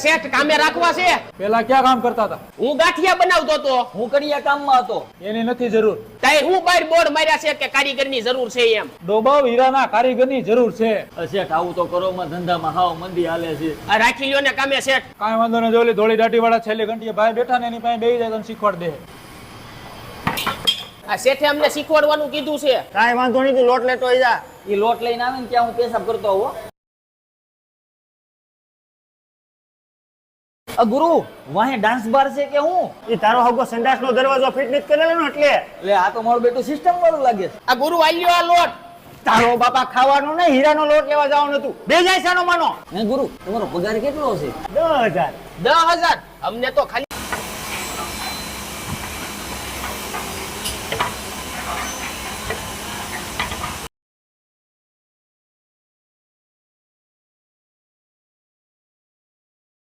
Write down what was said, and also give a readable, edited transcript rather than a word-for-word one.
શેઠ કામે રાખવા છે? પેલા ક્યાં કામ કરતા હતા? હું ગાંઠિયા બનાવતો હતો. હું કડિયા કામમાં હતો. એની નથી જરૂર. તાય હું બહાર બોર્ડ માર્યા છે કે કારીગરની જરૂર છે એમ. ડોબાવ હીરાના કારીગરની જરૂર છે. શેઠ આવું તો કરો માં ધંધામાં હાવ મંદી હાલે છે. આ રાખી લ્યો ને કામે શેઠ. કાંઈ વાંધો નહીં, જોલી ધોળી દાઢી વાળા છેલ્લી ઘંટીએ ભાઈ બેઠા ને એની પાસે બેસી જાય તો શીખવાડ દે. આ શેઠે અમને શીખવાડવાનું કીધું છે. કાંઈ વાંધો નહીં, તું લોટ લેતો આવી જા. એ લોટ લઈને આવે ને ત્યાં હું પેશાબ કરતો આવો. ગુરુ વાહે ડાન્સ બાર છે કે હું? ઈ તારો હગો સંડાસનો દરવાજો ફિટ નથી કરેલો ને એટલે. એટલે આ તો મારું બેટું સિસ્ટમ વાળું લાગે છે. આ ગુરુ આલ્યો આ લોટ. તારો બાપા ખાવાનો ને હીરાનો લોટ લેવા જવાનું હતું. બે જાય સાનો માનો. હે ગુરુ તમારો પગાર કેટલો છે? 10,000. 10,000 અમને તો ખાલી